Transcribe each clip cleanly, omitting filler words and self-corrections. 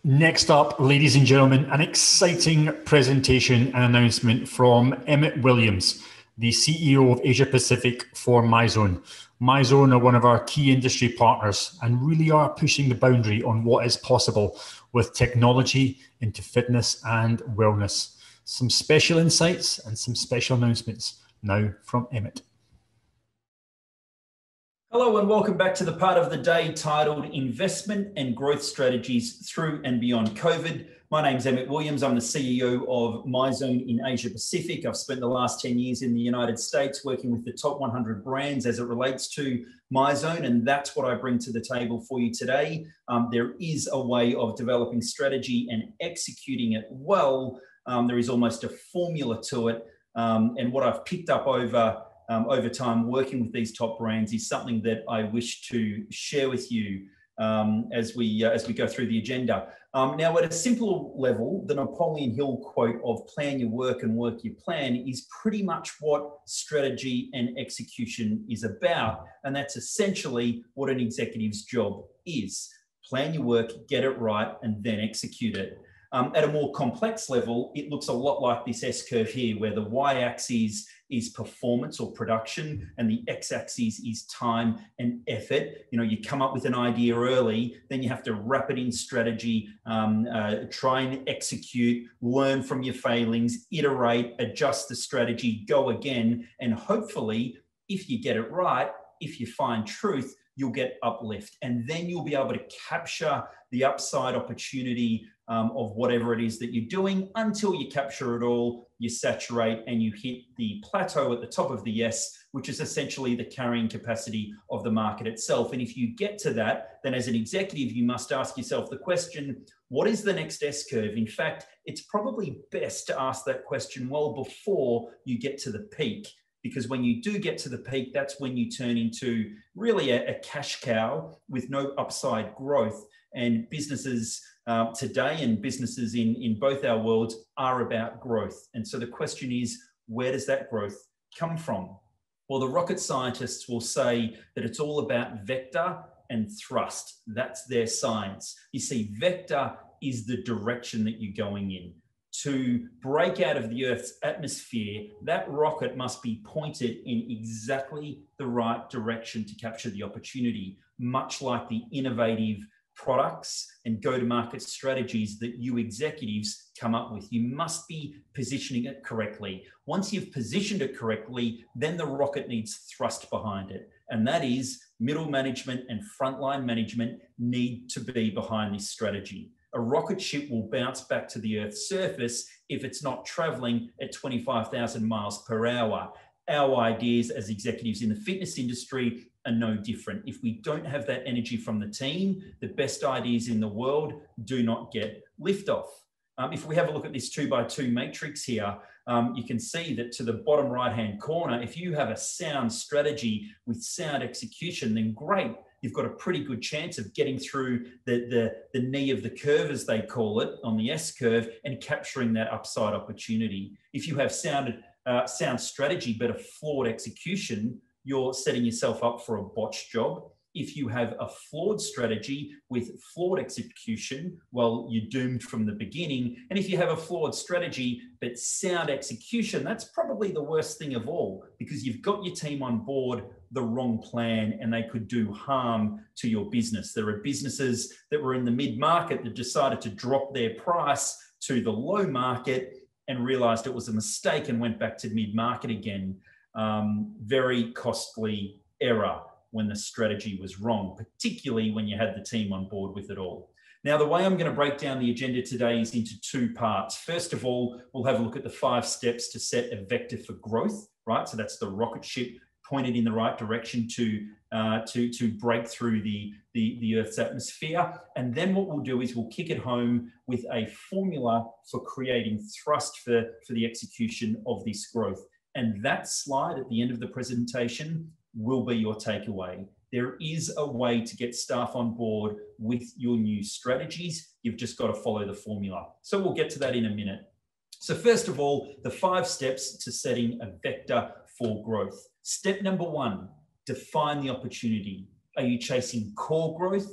Next up, ladies and gentlemen, an exciting presentation and announcement from Emmett Williams, the CEO of Asia Pacific for Myzone. Myzone are one of our key industry partners and really are pushing the boundary on what is possible with technology into fitness and wellness. Some special insights and some special announcements now from Emmett. Hello and welcome back to the part of the day titled Investment and Growth Strategies Through and Beyond COVID. My name's Emmett Williams. I'm the CEO of Myzone in Asia Pacific. I've spent the last 10 years in the United States working with the top 100 brands as it relates to Myzone, and that's what I bring to the table for you today. There is a way of developing strategy and executing it well. There is almost a formula to it, and what I've picked up over time working with these top brands is something that I wish to share with you as we go through the agenda. Now, at a simple level, the Napoleon Hill quote of plan your work and work your plan is pretty much what strategy and execution is about. And that's essentially what an executive's job is. Plan your work, get it right, and then execute it. At a more complex level, it looks a lot like this S-curve here, where the y-axis is performance or production, and the x-axis is time and effort. You know, you come up with an idea early, then you have to wrap it in strategy, try and execute, learn from your failings, iterate, adjust the strategy, go again, and hopefully, if you get it right, if you find truth, you'll get uplift, and then you'll be able to capture the upside opportunity of whatever it is that you're doing until you capture it all, you saturate, and you hit the plateau at the top of the S, which is essentially the carrying capacity of the market itself. And if you get to that, then as an executive, you must ask yourself the question, what is the next S-curve? In fact, it's probably best to ask that question well before you get to the peak. Because when you do get to the peak, that's when you turn into really a cash cow with no upside growth. And businesses today and businesses in both our worlds are about growth. And so the question is, where does that growth come from? Well, the rocket scientists will say that it's all about vector and thrust. That's their science. You see, vector is the direction that you're going in. To break out of the Earth's atmosphere, that rocket must be pointed in exactly the right direction to capture the opportunity, much like the innovative products and go-to-market strategies that you executives come up with. You must be positioning it correctly. Once you've positioned it correctly, then the rocket needs thrust behind it. And that is middle management and frontline management need to be behind this strategy. A rocket ship will bounce back to the Earth's surface if it's not traveling at 25,000 miles per hour. Our ideas as executives in the fitness industry are no different. If we don't have that energy from the team, the best ideas in the world do not get liftoff. If we have a look at this 2x2 matrix here, you can see that to the bottom right-hand corner, if you have a sound strategy with sound execution, then great. You've got a pretty good chance of getting through the knee of the curve, as they call it, on the S-curve and capturing that upside opportunity. If you have sound strategy but a flawed execution, you're setting yourself up for a botched job. If you have a flawed strategy with flawed execution, well, you're doomed from the beginning. And if you have a flawed strategy but sound execution, that's probably the worst thing of all, because you've got your team on board the wrong plan and they could do harm to your business. There are businesses that were in the mid-market that decided to drop their price to the low market and realized it was a mistake and went back to mid-market again. Very costly error when the strategy was wrong, particularly when you had the team on board with it all. Now, the way I'm going to break down the agenda today is into two parts. First of all, we'll have a look at the 5 steps to set a vector for growth, right? So that's the rocket ship pointed in the right direction to break through the Earth's atmosphere. And then what we'll do is we'll kick it home with a formula for creating thrust for the execution of this growth. And that slide at the end of the presentation will be your takeaway. There is a way to get staff on board with your new strategies. You've just got to follow the formula. So we'll get to that in a minute. So first of all, the 5 steps to setting a vector for growth. Step number 1, define the opportunity. Are you chasing core growth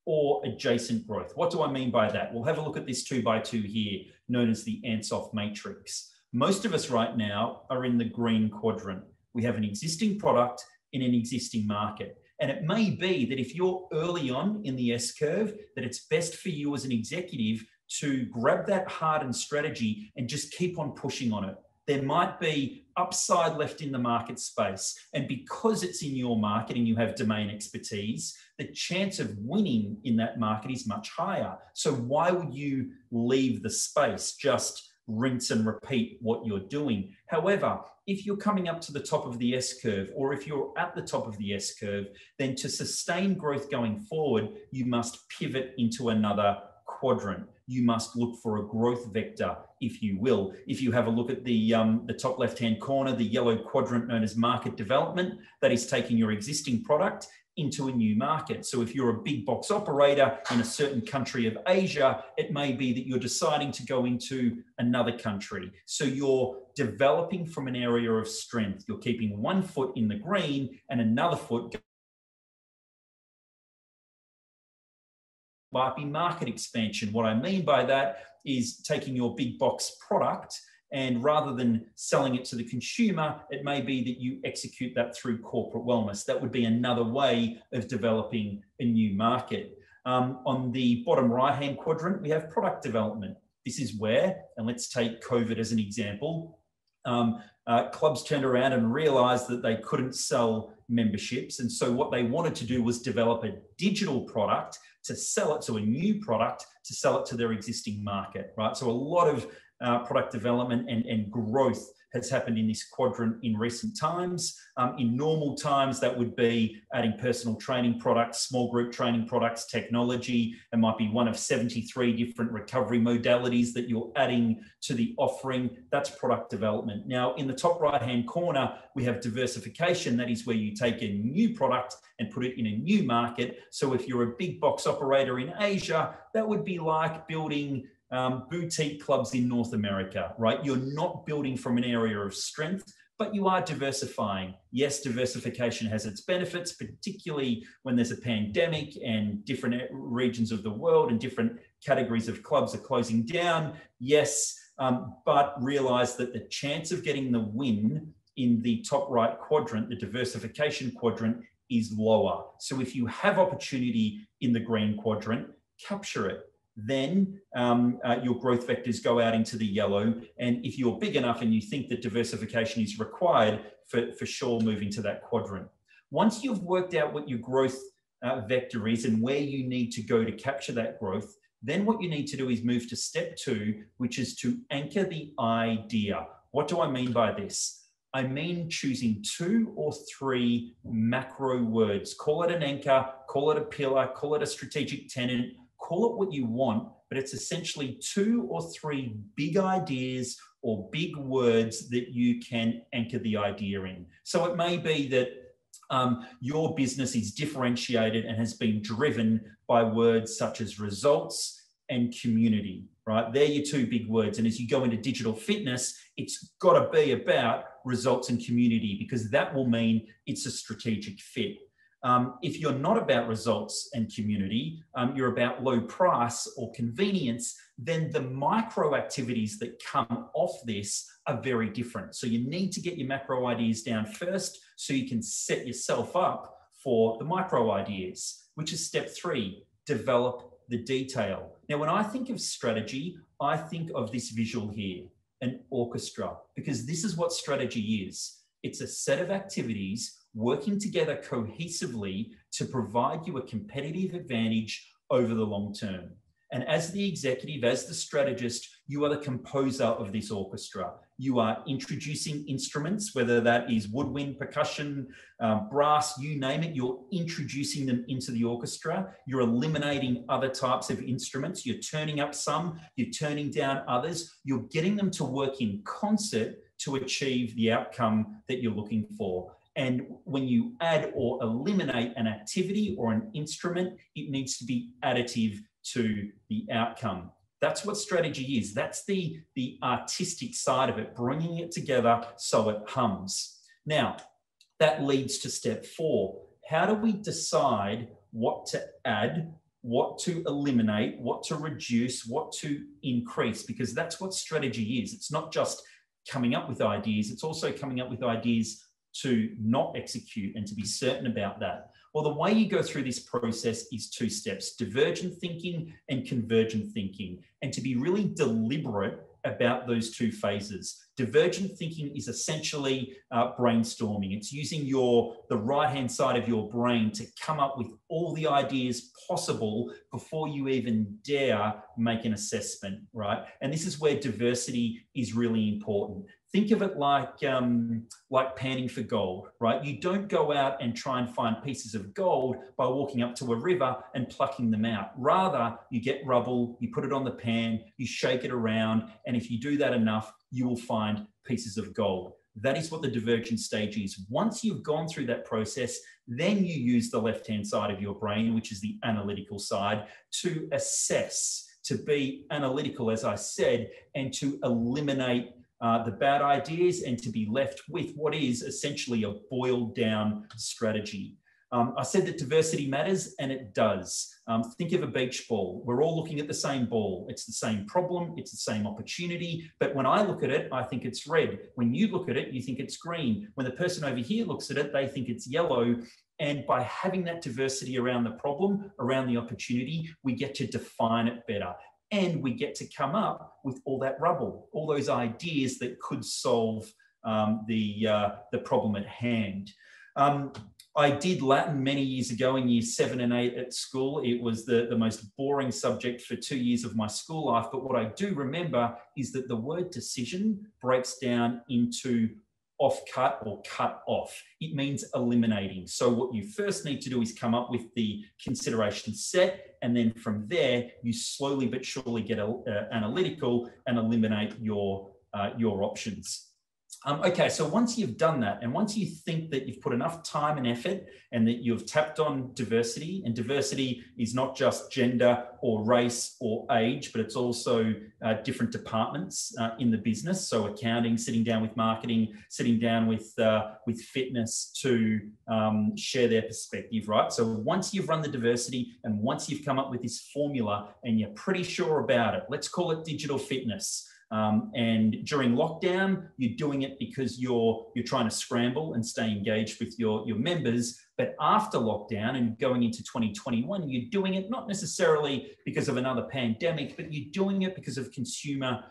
or adjacent growth. What do I mean by that? We'll have a look at this 2x2 here, known as the Ansoff matrix. Most of us right now are in the green quadrant. We have an existing product in an existing market. And it may be that if you're early on in the S-curve, that it's best for you as an executive to grab that hardened strategy and just keep on pushing on it. There might be upside left in the market space. And because it's in your market and you have domain expertise, the chance of winning in that market is much higher. So why would you leave the space? Just rinse and repeat what you're doing. However, if you're coming up to the top of the S-curve, or if you're at the top of the S-curve, then to sustain growth going forward, you must pivot into another quadrant. You must look for a growth vector, if you will. If you have a look at the top left-hand corner, the yellow quadrant known as market development, that is taking your existing product into a new market. So if you're a big box operator in a certain country of Asia, it may be that you're deciding to go into another country. So you're developing from an area of strength. You're keeping one foot in the green and another foot might be market expansion. What I mean by that is taking your big box product, and rather than selling it to the consumer, it may be that you execute that through corporate wellness. That would be another way of developing a new market. On the bottom right-hand quadrant, we have product development. This is where, and let's take COVID as an example, clubs turned around and realized that they couldn't sell memberships. And so what they wanted to do was develop a digital product to sell it to a new product, to sell it to their existing market, right? So a lot of product development and growth has happened in this quadrant in recent times. In normal times, that would be adding personal training products, small group training products, technology. It might be one of 73 different recovery modalities that you're adding to the offering. That's product development. Now, in the top right-hand corner, we have diversification. That is where you take a new product and put it in a new market. So if you're a big box operator in Asia, that would be like building boutique clubs in North America, right? You're not building from an area of strength, but you are diversifying. Yes, diversification has its benefits, particularly when there's a pandemic and different regions of the world and different categories of clubs are closing down. Yes, but realize that the chance of getting the win in the top right quadrant, the diversification quadrant, is lower. So if you have opportunity in the green quadrant, capture it. Then your growth vectors go out into the yellow. And if you're big enough and you think that diversification is required, for sure move into that quadrant. Once you've worked out what your growth vector is and where you need to go to capture that growth, then what you need to do is move to step 2, which is to anchor the idea. What do I mean by this? I mean choosing 2 or 3 macro words. Call it an anchor, call it a pillar, call it a strategic tenet, call it what you want, but it's essentially 2 or 3 big ideas or big words that you can anchor the idea in. So it may be that your business is differentiated and has been driven by words such as results and community, right? They're your 2 big words. And as you go into digital fitness, it's got to be about results and community, because that will mean it's a strategic fit. If you're not about results and community, you're about low price or convenience, then the micro activities that come off this are very different. So you need to get your macro ideas down first so you can set yourself up for the micro ideas, which is step 3, develop the detail. Now, when I think of strategy, I think of this visual here, an orchestra, because this is what strategy is. It's a set of activities working together cohesively to provide you a competitive advantage over the long term. And as the executive, as the strategist, you are the composer of this orchestra. You are introducing instruments, whether that is woodwind, percussion, brass, you name it, you're introducing them into the orchestra. You're eliminating other types of instruments. You're turning up some, you're turning down others. You're getting them to work in concert to achieve the outcome that you're looking for. And when you add or eliminate an activity or an instrument, it needs to be additive to the outcome. That's what strategy is. That's the artistic side of it, bringing it together so it hums. Now, that leads to step 4. How do we decide what to add what to eliminate, what to reduce, what to increase, because that's what strategy is. It's not just coming up with ideas, it's also coming up with ideas to not execute and to be certain about that. Well, the way you go through this process is 2 steps: divergent thinking and convergent thinking, and to be really deliberate about those 2 phases. Divergent thinking is essentially brainstorming. It's using the right-hand side of your brain to come up with all the ideas possible before you even dare make an assessment, right? And this is where diversity is really important. Think of it like panning for gold, right? You don't go out and try and find pieces of gold by walking up to a river and plucking them out. Rather, you get rubble, you put it on the pan, you shake it around, and if you do that enough, you will find pieces of gold. That is what the divergent stage is. Once you've gone through that process, then you use the left-hand side of your brain, which is the analytical side, to assess, to be analytical, as I said, and to eliminate the bad ideas and to be left with what is essentially a boiled down strategy. I said that diversity matters, and it does. Think of a beach ball. We're all looking at the same ball. It's the same problem. It's the same opportunity. But when I look at it, I think it's red. When you look at it, you think it's green. When the person over here looks at it, they think it's yellow. And by having that diversity around the problem, around the opportunity, we get to define it better. And we get to come up with all that rubble, all those ideas that could solve the problem at hand. I did Latin many years ago in years 7 and 8 at school. It was the most boring subject for 2 years of my school life. But what I do remember is that the word decision breaks down into off-cut or cut off. It means eliminating. So what you first need to do is come up with the consideration set, and then from there, you slowly but surely get analytical and eliminate your options. Okay, so once you've done that, and once you think that you've put enough time and effort and that you've tapped on diversity, and diversity is not just gender or race or age, but it's also different departments in the business. So accounting, sitting down with marketing, sitting down with fitness to share their perspective, right? So once you've run the diversity and once you've come up with this formula and you're pretty sure about it, let's call it digital fitness. And during lockdown, you're doing it because you're trying to scramble and stay engaged with your members. But after lockdown and going into 2021, you're doing it not necessarily because of another pandemic, but you're doing it because of consumer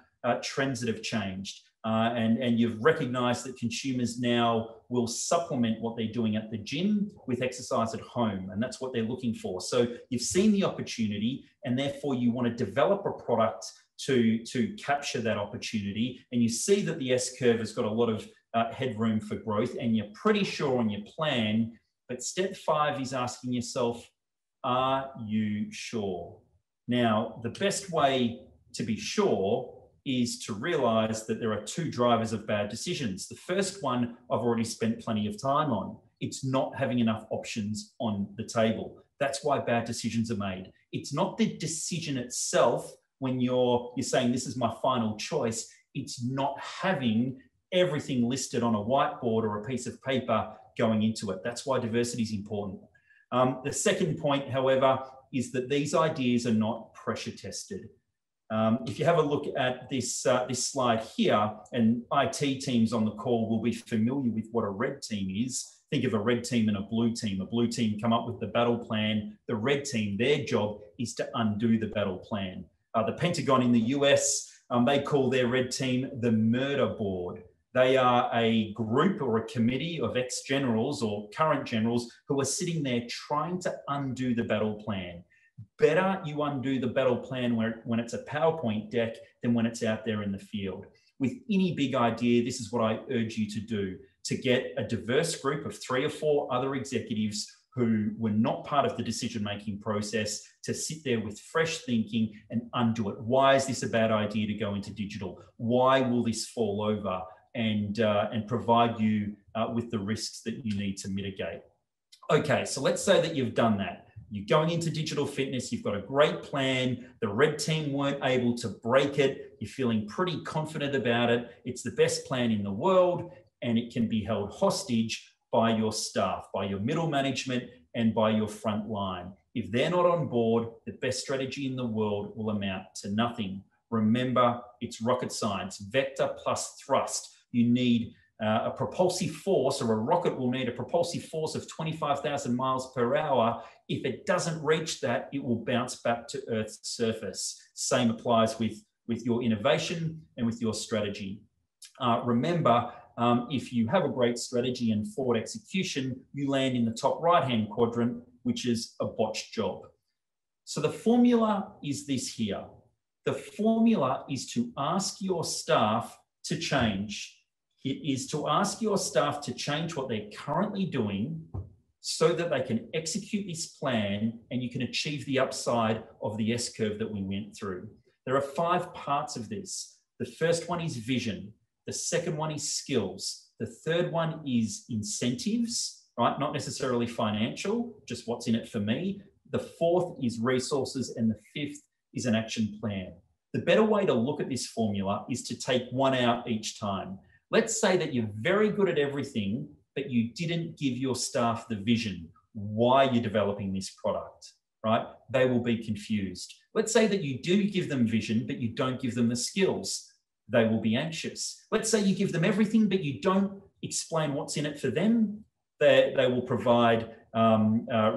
trends that have changed. And you've recognized that consumers now will supplement what they're doing at the gym with exercise at home. And that's what they're looking for. So you've seen the opportunity, and therefore you want to develop a product to capture that opportunity. And you see that the S-curve has got a lot of headroom for growth, and you're pretty sure on your plan. But step 5 is asking yourself, are you sure? Now, the best way to be sure is to realize that there are 2 drivers of bad decisions. The first one I've already spent plenty of time on. It's not having enough options on the table. That's why bad decisions are made. It's not the decision itself. When you're saying this is my final choice, it's not having everything listed on a whiteboard or a piece of paper going into it. That's why diversity is important. The second point, however, is that these ideas are not pressure tested. If you have a look at this slide here, and IT teams on the call will be familiar with what a red team is. Think of a red team and a blue team. A blue team come up with the battle plan. The red team, their job is to undo the battle plan. The Pentagon in the US, they call their red team the murder board. They are a group or a committee of ex-generals or current generals who are sitting there trying to undo the battle plan. Better you undo the battle plan when it's a PowerPoint deck than when it's out there in the field. With any big idea, this is what I urge you to do, to get a diverse group of 3 or 4 other executives who were not part of the decision-making process to sit there with fresh thinking and undo it. Why is this a bad idea to go into digital? Why will this fall over? And provide you with the risks that you need to mitigate. Okay, so let's say that you've done that. You're going into digital fitness, you've got a great plan, the red team weren't able to break it, you're feeling pretty confident about it, it's the best plan in the world, and it can be held hostage by your staff, by your middle management, and by your front line. If they're not on board, the best strategy in the world will amount to nothing. Remember, it's rocket science. Vector plus thrust. You need a propulsive force, or a rocket will need a propulsive force of 25,000 miles per hour. If it doesn't reach that, it will bounce back to Earth's surface. Same applies with your innovation and with your strategy. Remember, if you have a great strategy and forward execution, you land in the top right-hand quadrant, which is a botched job. So the formula is this here. The formula is to ask your staff to change. It is to ask your staff to change what they're currently doing so that they can execute this plan and you can achieve the upside of the S-curve that we went through. There are 5 parts of this. The first one is vision. The second one is skills. The third one is incentives, right? Not necessarily financial, just what's in it for me. The fourth is resources, and the fifth is an action plan. The better way to look at this formula is to take one out each time. Let's say that you're very good at everything, but you didn't give your staff the vision, why you're developing this product, right? They will be confused. Let's say that you do give them vision, but you don't give them the skills. They will be anxious. Let's say you give them everything, but you don't explain what's in it for them. They will provide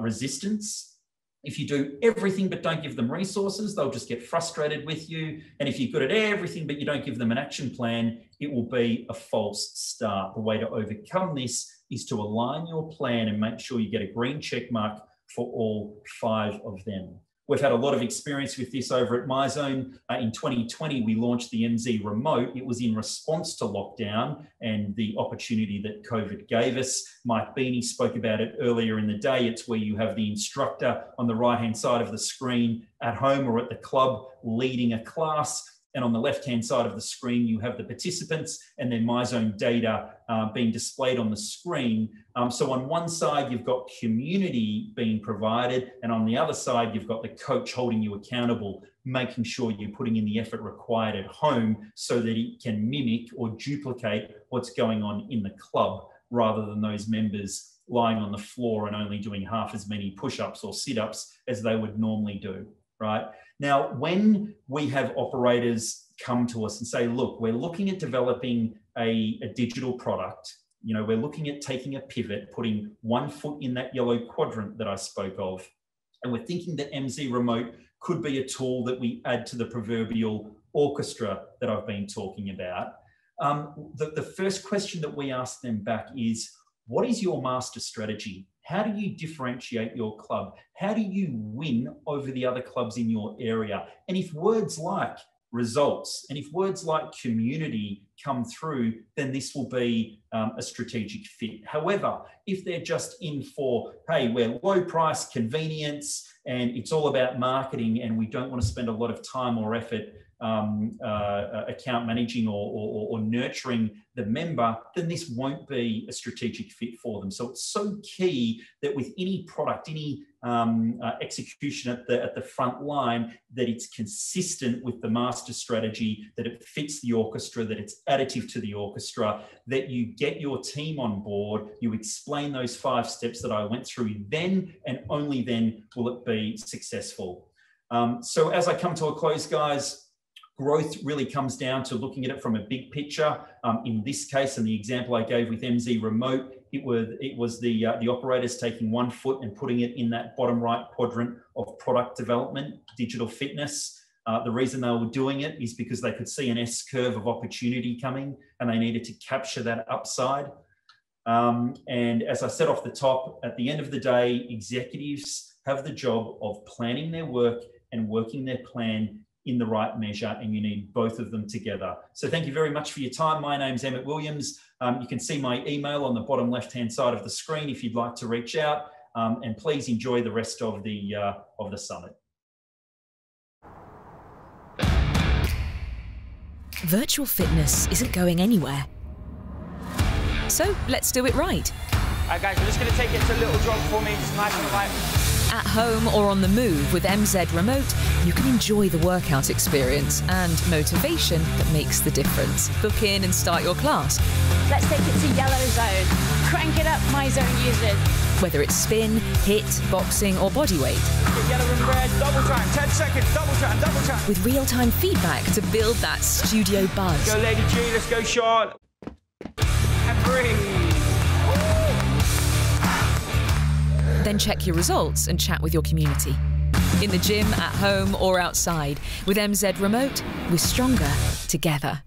resistance. If you do everything but don't give them resources, they'll just get frustrated with you. And if you're good at everything but you don't give them an action plan, it will be a false start. The way to overcome this is to align your plan and make sure you get a green check mark for all 5 of them. We've had a lot of experience with this over at Myzone. In 2020, we launched the MZ Remote. It was in response to lockdown and the opportunity that COVID gave us. Mike Beanie spoke about it earlier in the day. It's where you have the instructor on the right-hand side of the screen at home or at the club leading a class. And on the left-hand side of the screen, you have the participants and their Myzone data being displayed on the screen. So on one side, you've got community being provided, and on the other side, you've got the coach holding you accountable, making sure you're putting in the effort required at home so that it can mimic or duplicate what's going on in the club, rather than those members lying on the floor and only doing half as many push-ups or sit-ups as they would normally do, right? Now, when we have operators come to us and say, look, we're looking at developing a digital product, you know, we're looking at taking a pivot, putting one foot in that yellow quadrant that I spoke of, and we're thinking that MZ Remote could be a tool that we add to the proverbial orchestra that I've been talking about. The first question that we ask them back is, what is your master strategy? How do you differentiate your club? How do you win over the other clubs in your area? And if words like results and if words like community come through, then this will be a strategic fit. However, if they're just in for, hey, we're low price, convenience, and it's all about marketing and we don't want to spend a lot of time or effort account managing or nurturing the member, then this won't be a strategic fit for them. So it's so key that with any product, any execution at the front line, that it's consistent with the master strategy, that it fits the orchestra, that it's additive to the orchestra, that you get your team on board, you explain those 5 steps that I went through, then and only then will it be successful. So as I come to a close, guys, growth really comes down to looking at it from a big picture. In this case, and the example I gave with MZ Remote, it was the operators taking one foot and putting it in that bottom right quadrant of product development, digital fitness. The reason they were doing it is because they could see an S-curve of opportunity coming and they needed to capture that upside. And as I said off the top, at the end of the day, executives have the job of planning their work and working their plan in the right measure, and you need both of them together. So thank you very much for your time. My name's Emmett Williams. You can see my email on the bottom left-hand side of the screen if you'd like to reach out, and please enjoy the rest of the summit. Virtual fitness isn't going anywhere. So let's do it right. All right, guys, we're just going to take it to a little jog for me, just nice and light. At home or on the move with MZ Remote, you can enjoy the workout experience and motivation that makes the difference. Book in and start your class. Let's take it to yellow zone. Crank it up, Myzone users. Whether it's spin, hit, boxing or bodyweight. Yellow and red, double time, 10 seconds, double time. With real-time feedback to build that studio buzz. Go Lady G, let's go Sean. And breathe. Then check your results and chat with your community. In the gym, at home or outside. With MZ Remote, we're stronger together.